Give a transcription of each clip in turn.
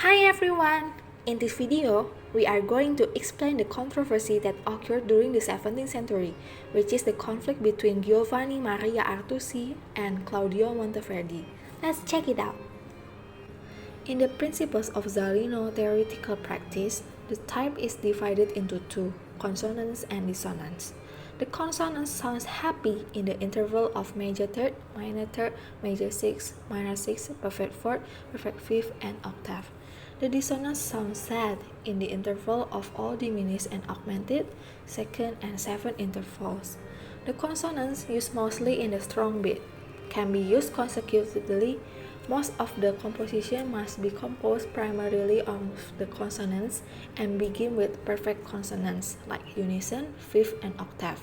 Hi everyone! In this video, we are going to explain the controversy that occurred during the 17th century, which is the conflict between Giovanni Maria Artusi and Claudio Monteverdi. Let's check it out. In the Principles of Zalino theoretical practice, the type is divided into two, consonance and dissonance. The consonant sounds happy in the interval of major third, major sixth, minor sixth, perfect fourth, perfect fifth, and octave. The dissonance sounds sad in the interval of all diminished and augmented, second and seventh intervals. The consonants used mostly in the strong beat can be used consecutively. Most of the composition must be composed primarily of the consonants and begin with perfect consonants like unison, fifth, and octave.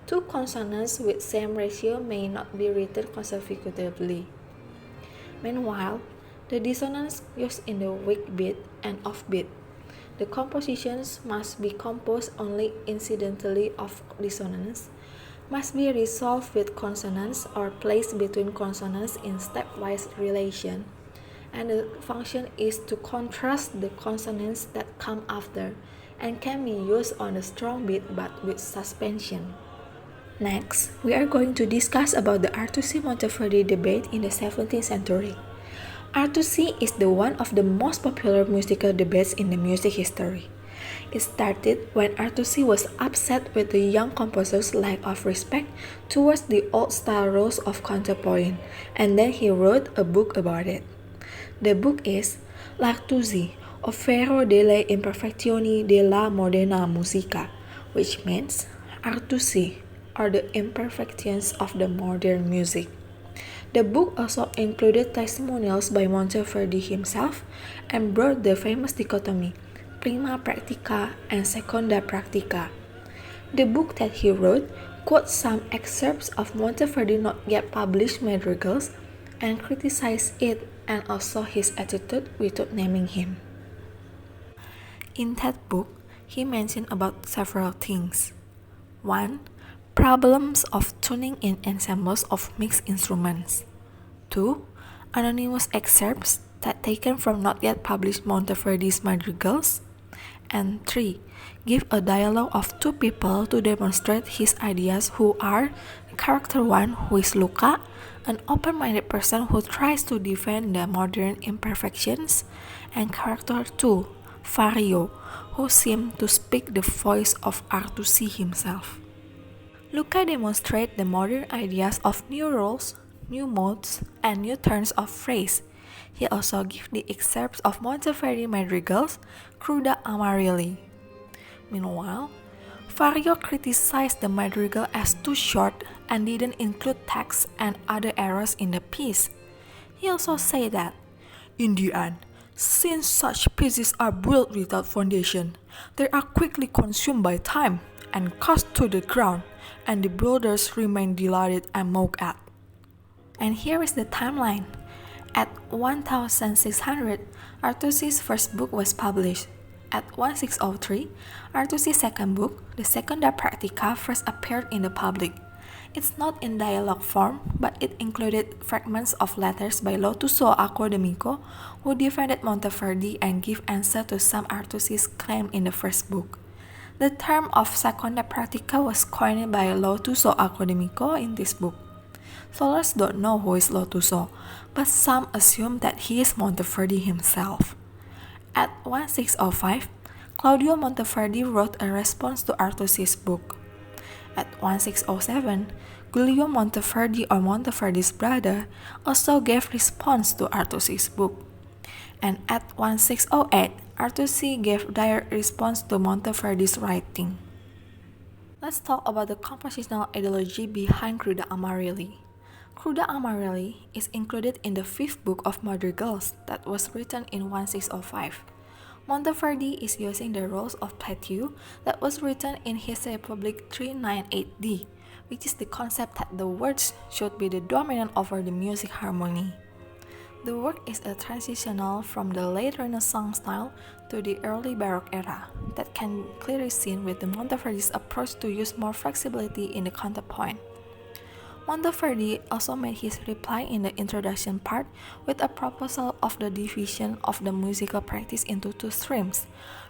Two consonants with same ratio may not be written consecutively. Meanwhile, the dissonants used in the weak beat and offbeat. The compositions must be composed only incidentally of dissonance, must be resolved with consonants or placed between consonants in stepwise relation, and the function is to contrast the consonants that come after and can be used on a strong beat but with suspension. Next, we are going to discuss about the Artusi-Monteverdi debate in the 17th century. Artusi is the one of the most popular musical debates in the music history. It started when Artusi was upset with the young composer's lack of respect towards the old-style rules of counterpoint, and then he wrote a book about it. The book is L'Artusi, ovvero delle imperfezioni della moderna musica, which means Artusi, or the imperfections of the modern music. The book also included testimonials by Monteverdi himself and brought the famous dichotomy prima practica and seconda practica. The book that he wrote quotes some excerpts of Monteverdi not yet published madrigals and criticized it and also his attitude without naming him. In that book, he mentioned about several things. 1. Problems of tuning in ensembles of mixed instruments. 2. Anonymous excerpts that taken from not yet published Monteverdi's madrigals. And 3. Give a dialogue of two people to demonstrate his ideas who are character 1, who is Luca, an open-minded person who tries to defend the modern imperfections, and character 2, Vario, who seemed to speak the voice of Artusi himself. Luca demonstrates the modern ideas of new rules, new modes, and new turns of phrase. He also gives the excerpts of Monteverdi madrigals, Cruda Amarilli. Meanwhile, Vario criticized the madrigal as too short and didn't include text and other errors in the piece. He also said that, in the end, since such pieces are built without foundation, they are quickly consumed by time and cast to the ground, and the builders remain delighted and mocked at. And here is the timeline. At 1600, Artusi's first book was published. At 1603, Artusi's second book, the Seconda Practica, first appeared in the public. It's not in dialogue form, but it included fragments of letters by Lotuso Accademico, who defended Monteverdi and gave answer to some Artusi's claim in the first book. The term of Seconda Practica was coined by Lotuso Accademico in this book. Scholars don't know who is Lotuso, but some assume that he is Monteverdi himself. At 1605, Claudio Monteverdi wrote a response to Artusi's book. At 1607, Giulio Monteverdi, or Monteverdi's brother, also gave response to Artusi's book. And at 1608, Artusi gave direct response to Monteverdi's writing. Let's talk about the compositional ideology behind Cruda Amarilli. Cruda Amarilli is included in the fifth book of madrigals that was written in 1605. Monteverdi is using the rules of plateau that was written in his Republic 398D, which is the concept that the words should be the dominant over the music harmony. The work is a transitional from the late Renaissance style to the early Baroque era that can be clearly seen with the Monteverdi's approach to use more flexibility in the counterpoint. Monteverdi also made his reply in the introduction part with a proposal of the division of the musical practice into two streams,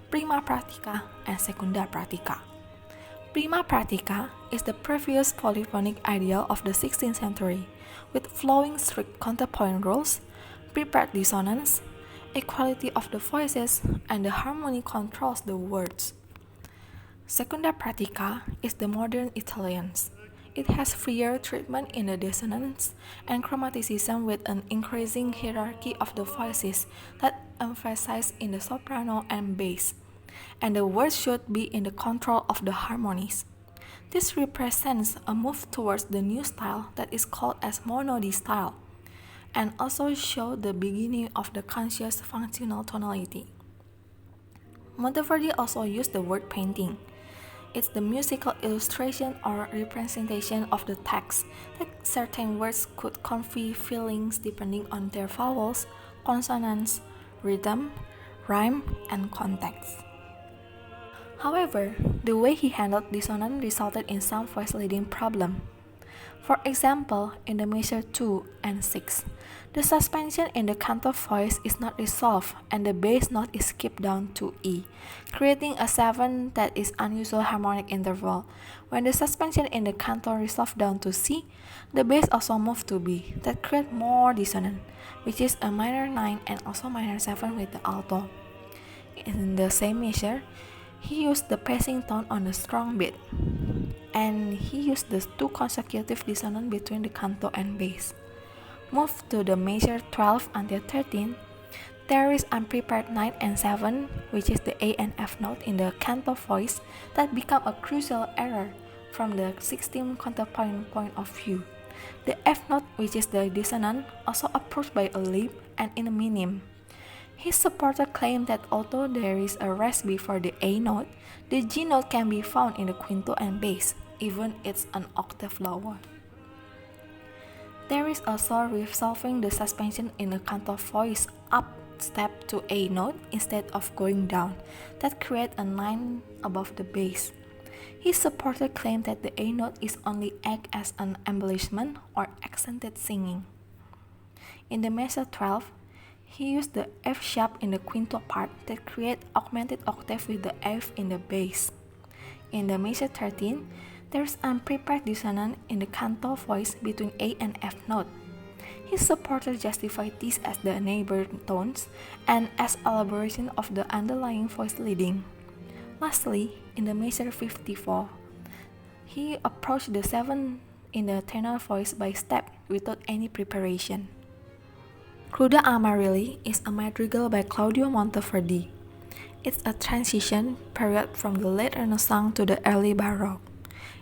prima pratica and secunda pratica. Prima pratica is the previous polyphonic ideal of the 16th century, with flowing strict counterpoint rules, prepared dissonance, equality of the voices, and the harmony controls the words. Secunda pratica is the modern Italians. It has freer treatment in the dissonance and chromaticism with an increasing hierarchy of the voices that emphasize in the soprano and bass, and the words should be in the control of the harmonies. This represents a move towards the new style that is called as monody style, and also show the beginning of the conscious functional tonality. Monteverdi also used the word painting. It's the musical illustration or representation of the text that certain words could convey feelings depending on their vowels, consonants, rhythm, rhyme, and context. However, the way he handled dissonance resulted in some voice leading problem. For example, in the measure 2 and 6, the suspension in the canto voice is not resolved and the bass note is skipped down to E, creating a 7 that is unusual harmonic interval. When the suspension in the canto resolved down to C, the bass also moved to B, that create more dissonance, which is a minor 9 and also minor 7 with the alto. In the same measure, he used the passing tone on the strong beat, and he used the two consecutive dissonance between the canto and bass. Move to the measure 12 until 13, there is unprepared 9 and 7, which is the A and F note in the canto voice that become a crucial error from the 16th counterpoint point of view. The F note, which is the dissonant, also approached by a leap and in a minim. His supporter claimed that although there is a rest before the A note, the G note can be found in the quinto and bass, even it's an octave lower. There is also resolving the suspension in the canto voice up step to A note instead of going down, that create a 9 above the bass. His supporter claimed that the A note is only act as an embellishment or accented singing. In the measure 12, he used the F sharp in the quinto part that create augmented octave with the F in the bass. In the measure 13, there is unprepared dissonance in the canto voice between A and F note. His supporters justified this as the neighboring tones and as elaboration of the underlying voice leading. Lastly, in the measure 54, he approached the 7 in the tenor voice by step without any preparation. Cruda Amarilli is a madrigal by Claudio Monteverdi. It's a transition period from the late Renaissance to the early Baroque.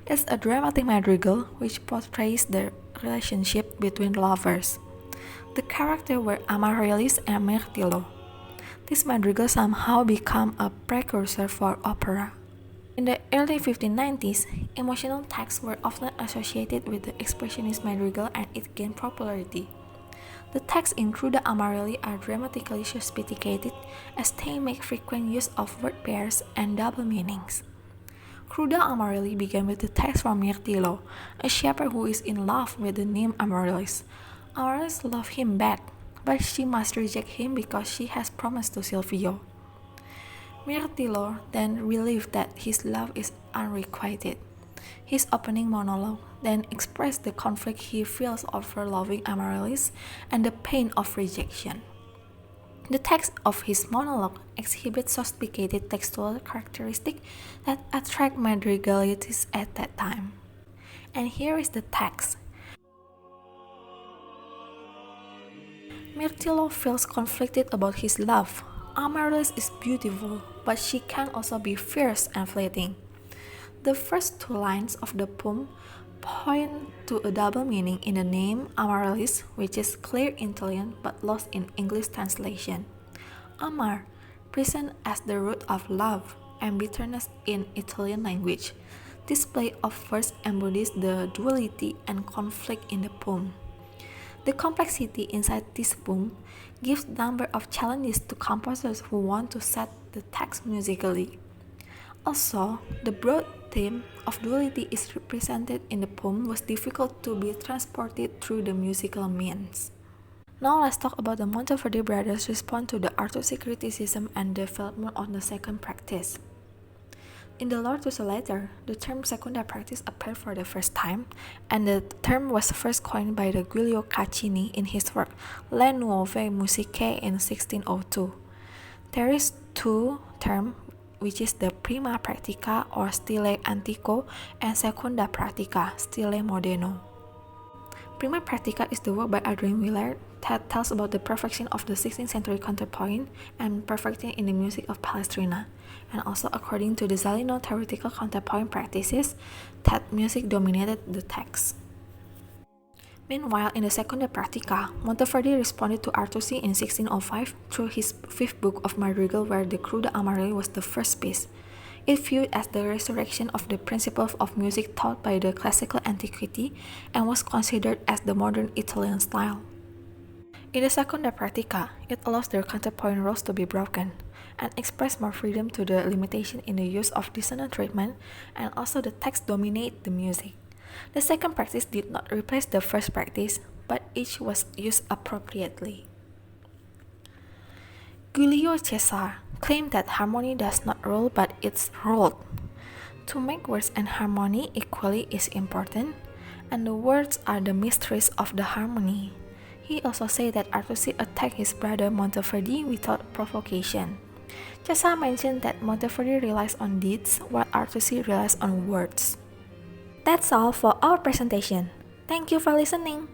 It's a dramatic madrigal which portrays the relationship between lovers. The characters were Amaryllis and Mirtillo. This madrigal somehow became a precursor for opera. In the early 1590s, emotional texts were often associated with the expressionist madrigal and it gained popularity. The texts in Cruda Amarilli are dramatically sophisticated as they make frequent use of word pairs and double meanings. Cruda Amarilli began with the text from Mirtillo, a shepherd who is in love with the nymph Amaryllis. Amaryllis loves him back, but she must reject him because she has promised to Silvio. Mirtillo then relieved that his love is unrequited. His opening monologue then expressed the conflict he feels over loving Amaryllis and the pain of rejection. The text of his monologue exhibits sophisticated textual characteristics that attract madrigalists at that time. And here is the text. Mirtillo feels conflicted about his love. Amaryllis is beautiful, but she can also be fierce and fleeting. The first two lines of the poem point to a double meaning in the name Amaryllis, which is clear in Italian but lost in English translation. Amar, present as the root of love and bitterness in Italian language. This play of words embodies the duality and conflict in the poem. The complexity inside this poem gives a number of challenges to composers who want to set the text musically. Also, the broad theme of duality is represented in the poem was difficult to be transported through the musical means. Now let's talk about the Monteverdi brothers' response to the Artusi criticism and development of the second practice. In the Artusi letter, the term secunda practice appeared for the first time, and the term was first coined by the Giulio Caccini in his work Le Nuove Musiche in 1602. There is two terms, which is the prima practica or stile antico and secunda practica, stile moderno. Prima Practica is the work by Adrien Willard that tells about the perfection of the 16th century counterpoint and perfecting in the music of Palestrina, and also according to the Zalino theoretical counterpoint practices, that music dominated the text. Meanwhile, in the Secunda Practica, Monteverdi responded to Artusi in 1605 through his fifth book of Madrigal, where the Cruda Amarelli was the first piece. It viewed as the resurrection of the principles of music taught by the classical antiquity and was considered as the modern Italian style. In the Secunda Practica, it allows the counterpoint rules to be broken and express more freedom to the limitation in the use of dissonant treatment, and also the text dominate the music. The second practice did not replace the first practice, but each was used appropriately. Giulio Cesar claimed that harmony does not rule but it's ruled. To make words and harmony equally is important, and the words are the mysteries of the harmony. He also said that Artusi attacked his brother Monteverdi without provocation. Cesar mentioned that Monteverdi relies on deeds while Artusi relies on words. That's all for our presentation. Thank you for listening.